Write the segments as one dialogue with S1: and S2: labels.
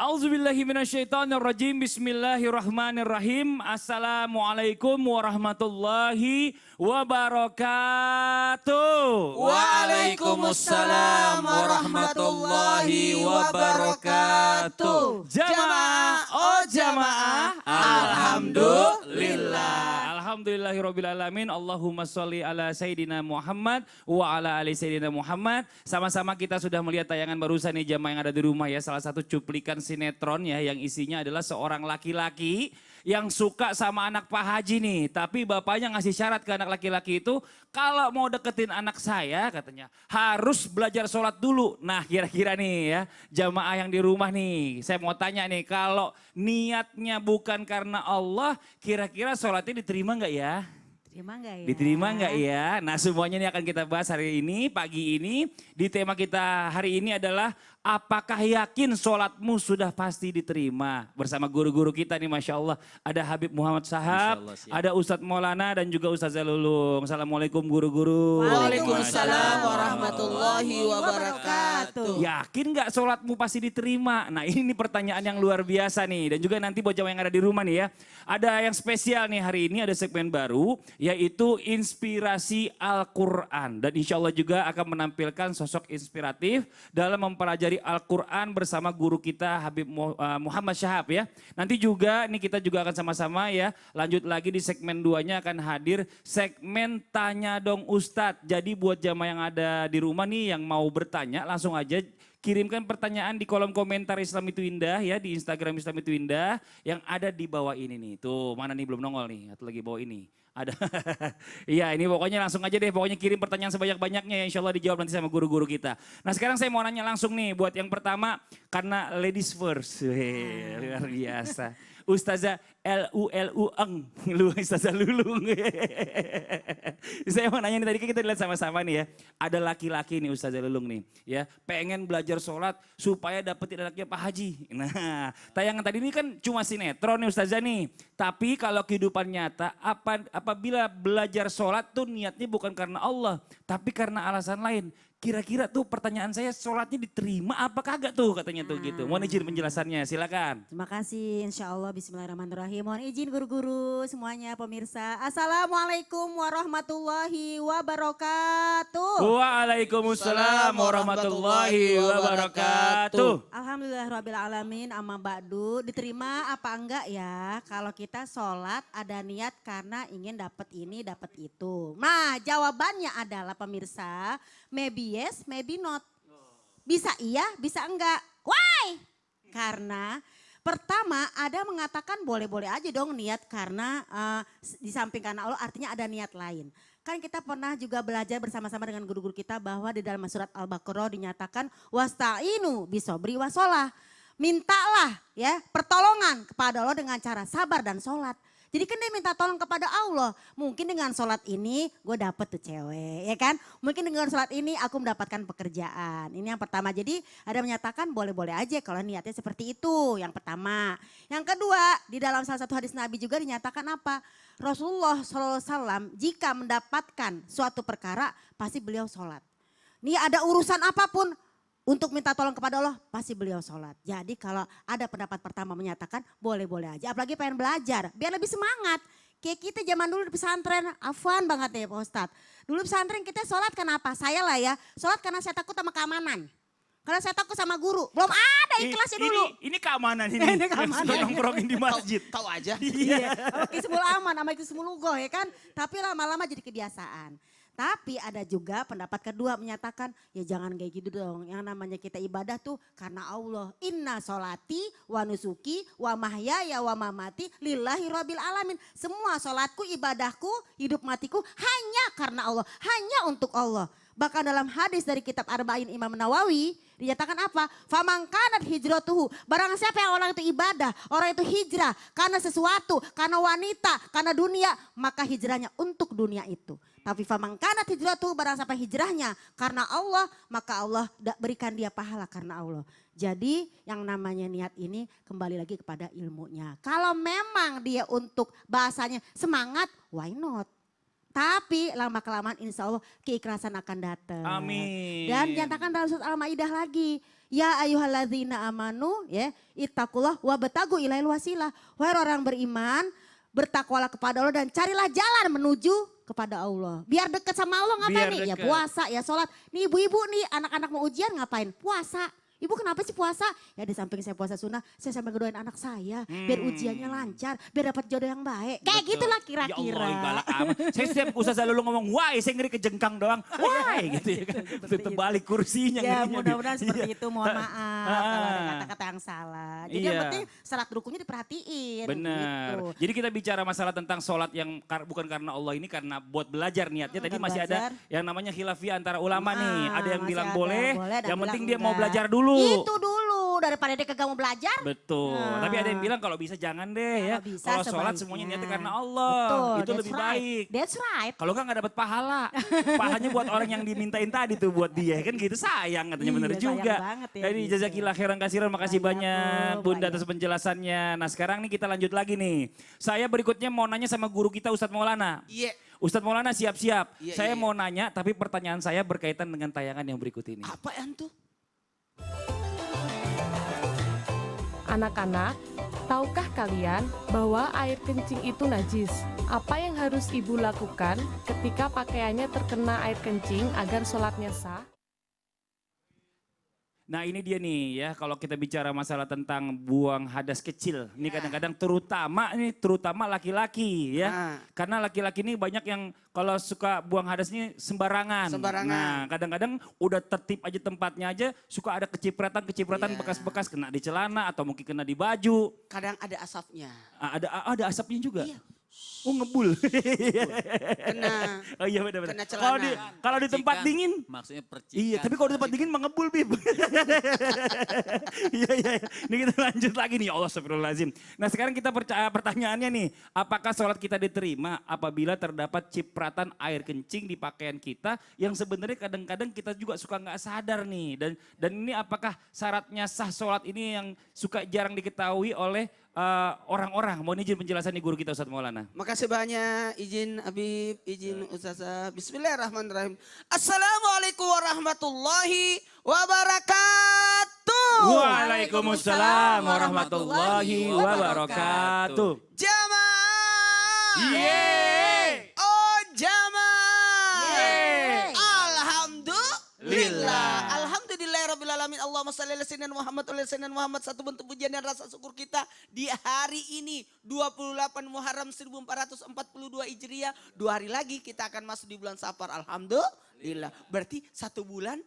S1: A'udzubillahiminasyaitonirrajim. Bismillahirrahmanirrahim. Assalamualaikum warahmatullahi wabarakatuh.
S2: Waalaikumsalam warahmatullahi wabarakatuh.
S1: Jamaah, oh jamaah,
S2: Alhamdulillah.
S1: Alhamdulillahirrabbilalamin. Allahumma sholli ala Sayyidina Muhammad wa ala ali Sayyidina Muhammad. Sama-sama kita sudah melihat tayangan barusan nih jamaah yang ada di rumah ya. Salah satu cuplikan sinetron ya yang isinya adalah seorang laki-laki yang suka sama anak Pak Haji nih. Tapi bapaknya ngasih syarat ke anak laki-laki itu, kalau mau deketin anak saya katanya harus belajar sholat dulu. Nah kira-kira nih ya jamaah yang di rumah nih, saya mau tanya nih, kalau niatnya bukan karena Allah, kira-kira sholatnya diterima nggak ya?
S3: Diterima nggak ya?
S1: Diterima nggak ya? Nah semuanya ini akan kita bahas hari ini, pagi ini. Di tema kita hari ini adalah apakah yakin sholatmu sudah pasti diterima? Bersama guru-guru kita nih Masya Allah. Ada Habib Muhammad Sahab, ada Ustadz Maulana dan juga Ustazah Lulung. Assalamualaikum guru-guru.
S2: Waalaikumsalam warahmatullahi wabarakatuh.
S1: Yakin nggak sholatmu pasti diterima? Nah ini pertanyaan yang luar biasa nih. Dan juga nanti buat jamaah yang ada di rumah nih ya. Ada yang spesial nih hari ini, ada segmen baru yaitu Inspirasi Al-Quran. Dan insya Allah juga akan menampilkan sosok inspiratif dalam mempelajari Al-Quran bersama guru kita Habib Muhammad Syahab ya. Nanti juga nih kita juga akan sama-sama ya lanjut lagi di segmen 2-nya akan hadir segmen Tanya Dong Ustadz. Jadi buat jamaah yang ada di rumah nih yang mau bertanya langsung aja kirimkan pertanyaan di kolom komentar Islam Itu Indah ya, di Instagram Islam Itu Indah yang ada di bawah ini nih. Tuh mana nih belum nongol nih atau lagi bawah ini. Ada. Iya ini pokoknya langsung aja deh, pokoknya kirim pertanyaan sebanyak-banyaknya ya insya Allah dijawab nanti sama guru-guru kita. Nah sekarang saya mau nanya langsung nih buat yang pertama karena ladies first. Wih, luar biasa. Ustazah L-U-L-U-Eng, Ustazah Lulung. Saya mau nanya nih, tadi kita lihat sama-sama nih ya. Ada laki-laki nih Ustazah Lulung nih ya. Pengen belajar sholat supaya dapetin anaknya Pak Haji. Nah tayangan tadi ini kan cuma sinetron nih Ustazah nih. Tapi kalau kehidupan nyata, apabila belajar sholat tuh niatnya bukan karena Allah. Tapi karena alasan lain. Kira-kira tuh pertanyaan saya, sholatnya diterima apa kagak tuh katanya tuh gitu. Mohon izin penjelasannya, silakan.
S3: Terima kasih, insya Allah bismillahirrahmanirrahim. Mohon izin guru-guru semuanya pemirsa. Assalamualaikum warahmatullahi wabarakatuh.
S1: Waalaikumsalam warahmatullahi wabarakatuh.
S3: Alhamdulillahirrahmanirrahim, amma ba'du. Diterima apa enggak ya kalau kita sholat ada niat karena ingin dapat ini dapat itu. Nah jawabannya adalah pemirsa, maybe yes, maybe not. Bisa iya, bisa enggak. Why? Karena pertama ada mengatakan boleh-boleh aja dong niat karena di samping karena Allah artinya ada niat lain. Kan kita pernah juga belajar bersama-sama dengan guru-guru kita bahwa di dalam surat Al-Baqarah dinyatakan wasta'inu bisobri wasolah. Mintalah ya pertolongan kepada Allah dengan cara sabar dan sholat. Jadi kan dia minta tolong kepada Allah. Mungkin dengan sholat ini gue dapet tuh cewek ya kan. Mungkin dengan sholat ini aku mendapatkan pekerjaan. Ini yang pertama. Jadi ada menyatakan boleh-boleh aja kalau niatnya seperti itu. Yang pertama. Yang kedua di dalam salah satu hadis Nabi juga dinyatakan apa? Rasulullah SAW jika mendapatkan suatu perkara pasti beliau sholat. Nih ada urusan apapun. Untuk minta tolong kepada Allah pasti beliau sholat. Jadi kalau ada pendapat pertama menyatakan boleh-boleh aja. Apalagi pengen belajar biar lebih semangat. Kayak kita zaman dulu di pesantren, afwan banget ya Pak Ustadz. Dulu pesantren kita sholat kenapa? Saya lah ya, sholat karena saya takut sama keamanan. Karena saya takut sama guru. Belum ada ikhlasnya dulu.
S1: Ini keamanan ini.
S3: Ini keamanan.
S1: Nongkrongin di masjid.
S2: Tahu aja.
S3: Iya, Kismul aman sama Kismul lugoh ya kan. Tapi lama-lama jadi kebiasaan. Tapi ada juga pendapat kedua menyatakan ya jangan kayak gitu dong. Yang namanya kita ibadah tuh karena Allah. Inna sholati wa nusuki wa mahyaya wa mamati lillahi rabbil alamin. Semua sholatku, ibadahku, hidup matiku hanya karena Allah. Hanya untuk Allah. Bahkan dalam hadis dari kitab Arba'in Imam Nawawi dinyatakan apa? Famangkanat hijratuhu. Barang siapa yang orang itu ibadah, orang itu hijrah karena sesuatu, karena wanita, karena dunia, maka hijrahnya untuk dunia itu. Tapi famangkanat hijratuhu, barang siapa hijrahnya karena Allah, maka Allah berikan dia pahala karena Allah. Jadi yang namanya niat ini kembali lagi kepada ilmunya. Kalau memang dia untuk bahasanya semangat, why not? Tapi lama-kelamaan insya Allah keikhlasan akan datang.
S1: Amin.
S3: Dan nyatakan dalam surat Al-Maidah lagi. Ya ayyuhalladzina amanu ya ittaqullah wa batagu ilail wasilah. Wahai orang beriman, bertakwalah kepada Allah dan carilah jalan menuju kepada Allah. Biar dekat sama Allah ngapain nih? Ya
S1: dekat.
S3: puasa, ya sholat. Nih ibu-ibu nih anak-anak mau ujian ngapain? Puasa. Ibu kenapa sih puasa? Ya di samping saya puasa sunnah, saya sambil ngedoain anak saya. Biar ujiannya lancar, biar dapat jodoh yang baik. Kayak
S1: Betul.
S3: gitulah
S1: Ya
S3: kira-kira.
S1: Allah, galak amat. Saya setiap ustaz selalu ngomong, wah saya ngeri kejengkang doang. Wah gitu ya kan. Terbalik kursinya.
S3: Ya
S1: ngerinya.
S3: mudah-mudahan seperti
S1: Iya.
S3: itu, mohon maaf kalau ada kata-kata yang salah. Jadi yang
S1: Iya.
S3: penting syarat rukunnya diperhatiin.
S1: Benar.
S3: Gitu.
S1: Jadi kita bicara masalah tentang sholat yang bukan karena Allah ini, karena buat belajar niatnya. Tadi
S3: Bukan
S1: masih
S3: belajar.
S1: ada yang namanya khilafiyah antara ulama nih. Ada yang
S3: masih
S1: bilang
S3: ada,
S1: boleh,
S3: ada
S1: yang
S3: bilang
S1: penting dia mau
S3: enggak.
S1: belajar dulu.
S3: Itu dulu daripada dia kagak mau belajar.
S1: Betul.
S3: Nah.
S1: Tapi ada yang bilang kalau bisa jangan deh ya.
S3: Kalau bisa
S1: Kalau sholat
S3: sebaiknya.
S1: semuanya niatnya karena Allah.
S3: Betul,
S1: Itu
S3: that's
S1: lebih
S3: right.
S1: baik.
S3: That's right.
S1: Kalau enggak dapat pahala. Pahalanya buat orang yang dimintain tadi tuh buat dia. Kan gitu sayang katanya, bener
S3: Iya,
S1: juga.
S3: sayang banget ya
S1: Jadi
S3: gitu.
S1: jazakillah khairan kasiran, makasih
S3: Banyak,
S1: banyak
S3: Bu,
S1: Bunda
S3: banyak.
S1: atas penjelasannya. Nah sekarang nih kita lanjut lagi nih. Saya berikutnya mau nanya sama guru kita Ustadz Maulana.
S2: Iya.
S1: Ustadz Maulana siap-siap.
S2: Iya,
S1: Saya
S2: iya,
S1: mau nanya tapi pertanyaan saya berkaitan dengan tayangan yang berikut ini.
S2: Apa yang tuh?
S4: Anak-anak, tahukah kalian bahwa air kencing itu najis? Apa yang harus ibu lakukan ketika pakaiannya terkena air kencing agar sholatnya sah?
S1: Nah ini dia nih ya, kalau kita bicara masalah tentang buang hadas kecil. Ini
S2: Ya.
S1: kadang-kadang terutama laki-laki ya.
S2: Ah.
S1: Karena laki-laki ini banyak yang kalau suka buang hadas ini sembarangan.
S2: Sembarangan.
S1: Nah kadang-kadang udah tertib aja tempatnya aja, suka ada kecipratan
S2: Iya.
S1: bekas-bekas kena di celana atau mungkin kena di baju.
S2: Kadang ada asapnya.
S1: Ada asapnya juga.
S2: Iya.
S1: Oh ngebul.
S2: Kena.
S1: Oh iya benar-benar.
S2: Kena
S1: Kalau di
S2: celana.
S1: kalau di tempat
S5: Percikan,
S1: dingin.
S5: maksudnya percikan.
S1: Iya, tapi kalau di tempat dingin mengebul, Bib. Iya, iya. Ini kita lanjut lagi nih, ya Allah astagfirullahaladzim. Nah sekarang kita pertanyaannya nih, apakah sholat kita diterima apabila terdapat cipratan air kencing di pakaian kita yang sebenarnya kadang-kadang kita juga suka nggak sadar nih. Dan ini apakah syaratnya sah sholat ini yang suka jarang diketahui oleh orang-orang. Mohon izin penjelasan nih guru kita Ustadz Maulana.
S2: Makasih banyak, izin Habib, izin Ustazah. Bismillahirrahmanirrahim. Assalamualaikum warahmatullahi wabarakatuh.
S1: Waalaikumsalam warahmatullahi wabarakatuh.
S2: Jamaah.
S1: Yeay.
S2: Oh jamaah.
S1: Yeay.
S2: Alhamdulillah. Alhamdulillahirrahmanirrahim. Allahumma salli ala sayyidina Muhammad wa ala sayyidina Muhammad. Satu bentuk pujian dan rasa syukur kita di hari ini 28 Muharram 1442 Hijriah. 2 hari lagi kita akan masuk di bulan Safar. Alhamdulillah. Berarti 1 bulan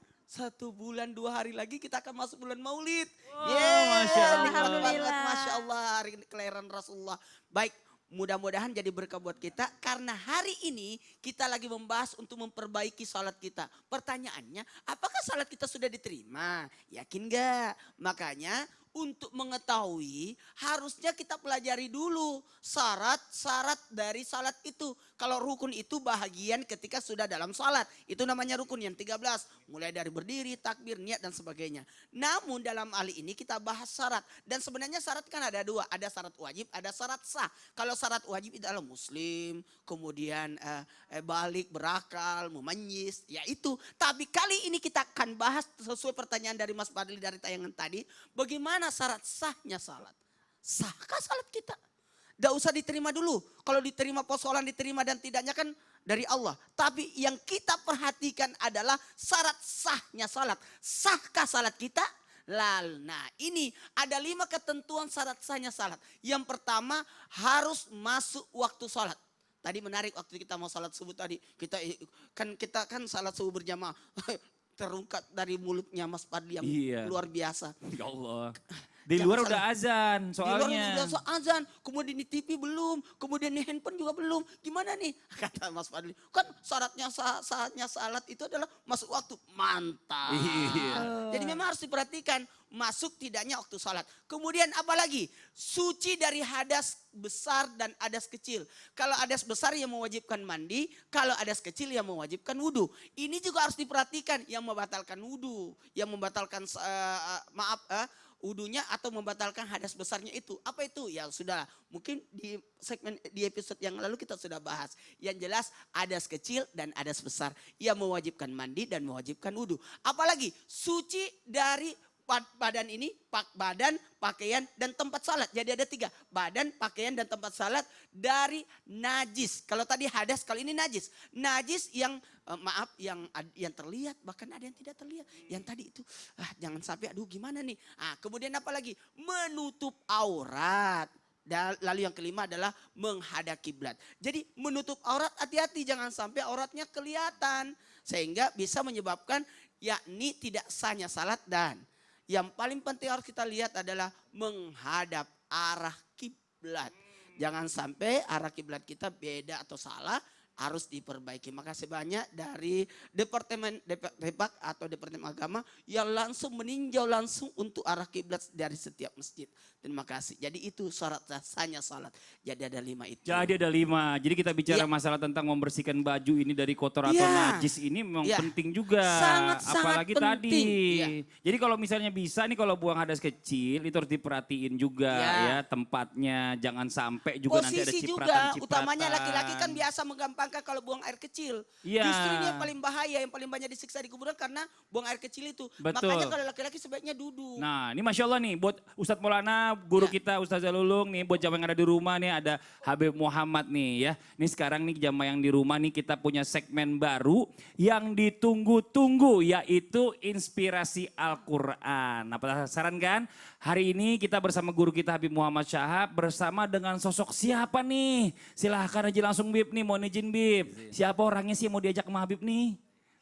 S2: 2 hari lagi kita akan masuk bulan Maulid.
S1: Masya Allah.
S3: Alhamdulillah.
S2: Masya Allah, hari kelahiran Rasulullah. Baik, mudah-mudahan jadi berkah buat kita. Karena hari ini kita lagi membahas untuk memperbaiki salat kita. Pertanyaannya, apakah salat kita sudah diterima? Yakin gak? Makanya untuk mengetahui harusnya kita pelajari dulu syarat-syarat dari salat itu. Kalau rukun itu bahagian ketika sudah dalam salat. Itu namanya rukun yang 13. Mulai dari berdiri, takbir, niat dan sebagainya. Namun dalam hal ini kita bahas syarat. Dan sebenarnya syarat kan ada 2. Ada syarat wajib, ada syarat sah. Kalau syarat wajib itu adalah muslim, kemudian balik, berakal, mumayyiz. Ya itu. Tapi kali ini kita akan bahas sesuai pertanyaan dari Mas Fadli dari tayangan tadi. Bagaimana syarat sahnya salat? Sahkah salat kita? Tidak usah diterima dulu. Kalau diterima persoalan diterima dan tidaknya kan dari Allah. Tapi yang kita perhatikan adalah syarat sahnya salat. Sahkah salat kita? Nah ini ada 5 ketentuan syarat sahnya salat. Yang pertama harus masuk waktu salat. Tadi menarik waktu kita mau salat subuh tadi. Kita kan salat subuh berjamaah. Terungkap dari mulutnya Mas Fadli yang
S1: Iya.
S2: luar biasa.
S1: Ya Allah. Di luar udah azan
S2: Di luar
S1: soalnya.
S2: udah azan, kemudian di TV belum, kemudian di handphone juga belum. Gimana nih? Kata Mas Fadli, kan syaratnya saatnya salat itu adalah masuk waktu. Mantap.
S1: Iya.
S2: Jadi memang harus diperhatikan masuk tidaknya waktu salat. Kemudian apalagi? Suci dari hadas besar dan hadas kecil. Kalau hadas besar yang mewajibkan mandi, kalau hadas kecil yang mewajibkan wudhu. Ini juga harus diperhatikan yang membatalkan wudhu, yang membatalkan wudunya atau membatalkan hadas besarnya itu. Apa itu? Ya sudah, mungkin di episode yang lalu kita sudah bahas. Yang jelas hadas kecil dan hadas besar. Ia mewajibkan mandi dan mewajibkan wudu. Apalagi suci dari badan ini, badan, pakaian, dan tempat salat. Jadi ada 3, badan, pakaian, dan tempat salat dari najis. Kalau tadi hadas, kalau ini najis. Najis yang yang terlihat, bahkan ada yang tidak terlihat. Yang tadi itu, jangan sampai, aduh gimana nih. Kemudian apa lagi? Menutup aurat. Dan lalu yang kelima adalah menghadap kiblat. Jadi menutup aurat, hati-hati jangan sampai auratnya kelihatan. Sehingga bisa menyebabkan yakni tidak sahnya salat, dan yang paling penting harus kita lihat adalah menghadap arah kiblat. Jangan sampai arah kiblat kita beda atau salah, harus diperbaiki. Makasih banyak dari Departemen Agama yang langsung meninjau langsung untuk arah kiblat dari setiap masjid. Terima kasih. Jadi itu syarat sahnya salat. Jadi ada 5 itu.
S1: Jadi ada 5. Jadi kita bicara masalah tentang membersihkan baju ini dari kotor atau najis ini memang penting juga.
S2: Sangat
S1: Apalagi
S2: penting.
S1: tadi. Jadi kalau misalnya bisa nih, kalau buang hadas kecil itu harus diperhatiin juga ya tempatnya. Jangan sampai juga nanti ada
S2: posisi juga,
S1: cipratan-cipratan.
S2: utamanya laki-laki kan biasa menggampangkan kalau buang air kecil.
S1: Iya.
S2: Justru ini yang paling bahaya, yang paling banyak disiksa di kuburan karena buang air kecil itu.
S1: Betul.
S2: Makanya kalau laki-laki sebaiknya duduk.
S1: Nah ini Masya Allah nih buat Ustadz Maulana, guru kita Ustazah Lulung nih, buat jamaah yang ada di rumah nih, ada Habib Muhammad nih ya. Ini sekarang nih jamaah yang di rumah nih, kita punya segmen baru yang ditunggu-tunggu, yaitu Inspirasi Al-Quran. Nah penasaran kan? Hari ini kita bersama guru kita Habib Muhammad Syahab bersama dengan sosok siapa nih? Silahkan aja langsung Bib nih, mohon izin Bib. Siapa orangnya sih yang mau diajak sama Habib nih?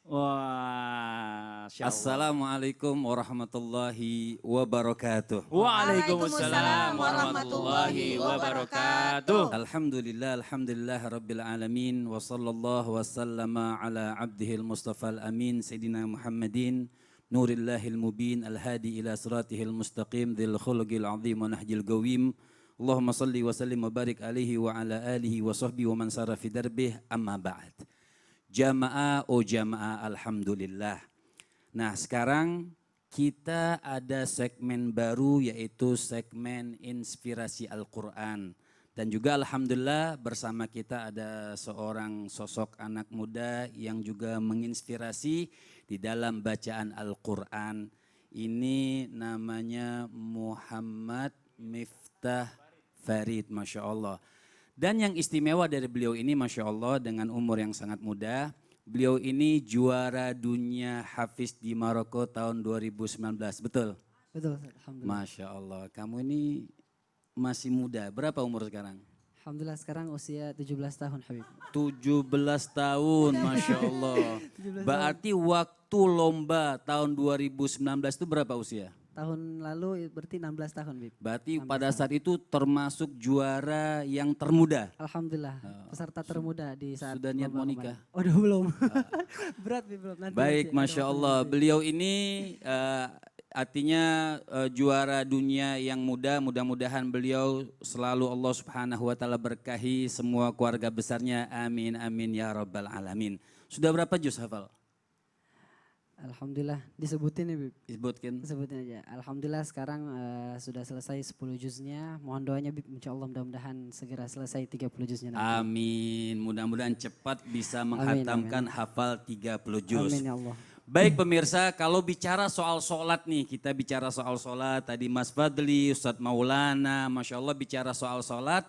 S1: Wah, Masya Allah.
S5: Assalamualaikum warahmatullahi wabarakatuh.
S1: Waalaikumsalam warahmatullahi wabarakatuh.
S5: Alhamdulillah rabbil alamin wa sallallahu wa sallama ala abdihil mustafal amin Sayyidina Muhammadin nurillahil mubin al-hadi ila siratihil mustaqim dhil khuluqil azim wa nahjil gawim. Allahumma salli wa sallim wa barik alaihi wa ala alihi wa sahbihi wa man sara fi darbih, amma ba'd. Jamaah alhamdulillah. Nah sekarang kita ada segmen baru, yaitu segmen Inspirasi Al-Quran. Dan juga alhamdulillah bersama kita ada seorang sosok anak muda yang juga menginspirasi di dalam bacaan Al-Quran. Ini namanya Muhammad Miftah Farid, Masya Allah. Dan yang istimewa dari beliau ini Masya Allah dengan umur yang sangat muda. Beliau ini juara dunia Hafiz di Maroko tahun 2019, betul?
S6: Betul, alhamdulillah.
S5: Masya Allah, kamu ini masih muda. Berapa umur sekarang?
S6: Alhamdulillah sekarang usia 17 tahun Habib.
S5: 17 tahun, Masya Allah. Berarti waktu lomba tahun 2019 itu berapa usia?
S6: Tahun lalu berarti 16 tahun Bib.
S5: Berarti pada saat itu termasuk juara yang termuda?
S6: Alhamdulillah, peserta termuda di saat
S5: Sudah niat
S6: lomba
S5: mau nikah?
S6: kemarin. Waduh belum, berat Bib belum. Nanti,
S5: Baik,
S6: nanti,
S5: Masya
S6: ada
S5: Allah.
S6: waktunya, Bib.
S5: Beliau ini artinya juara dunia yang muda. Mudah-mudahan beliau selalu Allah Subhanahu wa Ta'ala berkahi semua keluarga besarnya. Amin, amin ya Rabbal Alamin. Sudah berapa juz hafal?
S6: Alhamdulillah disebutin nih Bib.
S5: Disebutkan.
S6: Sebutin aja. Alhamdulillah sekarang sudah selesai 10 juznya. Mohon doanya Bib, insya Allah mudah-mudahan segera selesai 30 juznya nanti.
S5: Amin. Mudah-mudahan cepat bisa menghatamkan hafal 30 juz.
S6: Amin ya Allah.
S5: Baik pemirsa, kalau bicara soal sholat nih, kita bicara soal sholat. Tadi Mas Fadli, Ustadz Maulana, Masya Allah bicara soal sholat.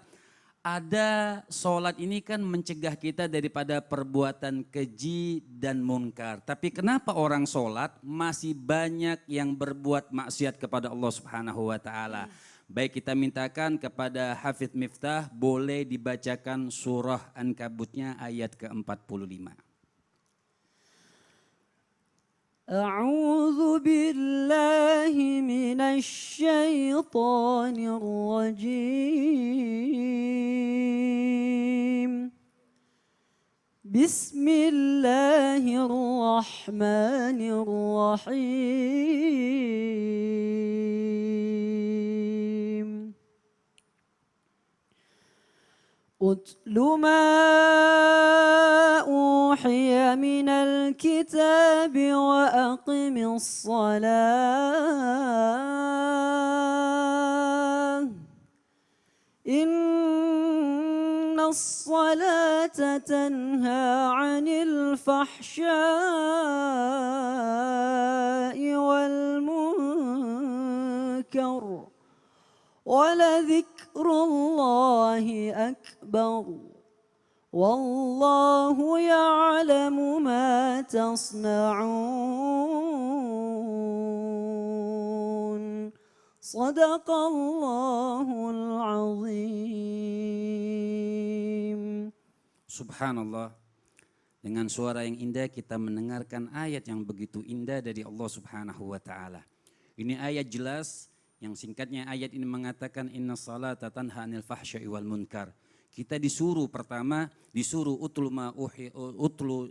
S5: Ada sholat ini kan mencegah kita daripada perbuatan keji dan munkar. Tapi kenapa orang sholat masih banyak yang berbuat maksiat kepada Allah Subhanahu wa Ta'ala? Baik, kita mintakan kepada Hafidz Miftah boleh dibacakan surah Ankabutnya ayat ke-45.
S6: أعوذ بالله من الشيطان الرجيم بسم الله الرحمن الرحيم أتل ما أوحي من الكتاب وأقم الصلاة إن الصلاة تنهى عن الفحشاء والمنكر ولذكر الله أكبر والله يعلم ما تصنعون صدق الله العظيم.
S5: Subhanallah. Dengan suara yang indah kita mendengarkan ayat yang begitu indah dari Allah Subhanahu wa taala. Ini ayat jelas yang singkatnya ayat ini mengatakan inna salata tanha 'anil fahsya'i wal munkar. Kita disuruh pertama disuruh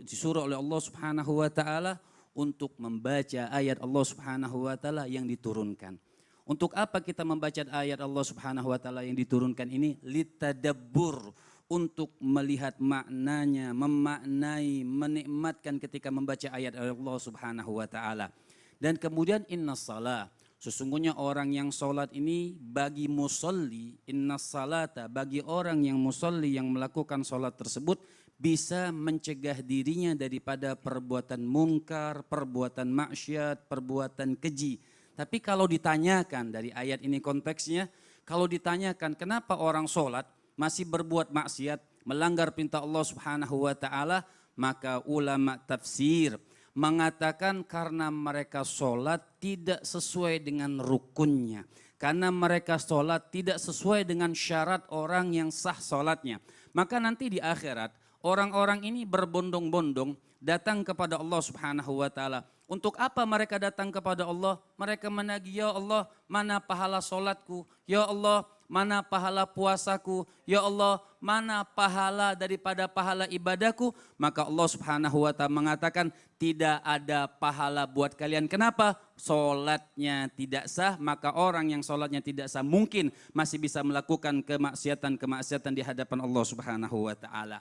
S5: disuruh oleh Allah Subhanahu wa taala untuk membaca ayat Allah Subhanahu wa taala yang diturunkan. Untuk apa kita membaca ayat Allah Subhanahu wa taala yang diturunkan ini? Litadabbur, untuk melihat maknanya, memaknai, menikmatkan ketika membaca ayat Allah Subhanahu wa taala. Dan kemudian inna salah, sesungguhnya orang yang sholat ini bagi musalli, inna salata, bagi orang yang musalli yang melakukan sholat tersebut bisa mencegah dirinya daripada perbuatan mungkar, perbuatan maksiat, perbuatan keji. Tapi kalau ditanyakan dari ayat ini konteksnya, kalau ditanyakan kenapa orang sholat masih berbuat maksiat, melanggar perintah Allah Subhanahu wa taala, maka ulama tafsir mengatakan karena mereka sholat tidak sesuai dengan rukunnya. Karena mereka sholat tidak sesuai dengan syarat orang yang sah sholatnya. Maka nanti di akhirat orang-orang ini berbondong-bondong datang kepada Allah Subhanahu wa taala. Untuk apa mereka datang kepada Allah? Mereka menagih, ya Allah, mana pahala sholatku? Ya Allah, mana pahala puasaku? Ya Allah, mana pahala daripada pahala ibadahku? Maka Allah Subhanahu wa taala mengatakan tidak ada pahala buat kalian. Kenapa? Sholatnya tidak sah, maka orang yang sholatnya tidak sah mungkin masih bisa melakukan kemaksiatan di hadapan Allah Subhanahu wa taala.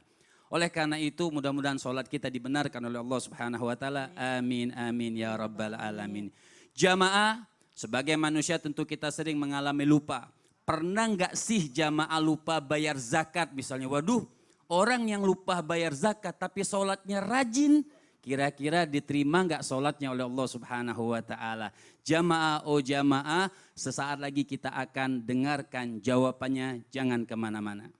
S5: Oleh karena itu mudah-mudahan sholat kita dibenarkan oleh Allah Subhanahu wa taala. Amin amin ya rabbal alamin. Jamaah, sebagai manusia tentu kita sering mengalami lupa. Pernah nggak sih jamaah lupa bayar zakat misalnya? Waduh, orang yang lupa bayar zakat tapi sholatnya rajin, kira-kira diterima nggak sholatnya oleh Allah Subhanahu wa taala? Jamaah, oh jamaah, sesaat lagi kita akan dengarkan jawabannya, jangan kemana-mana.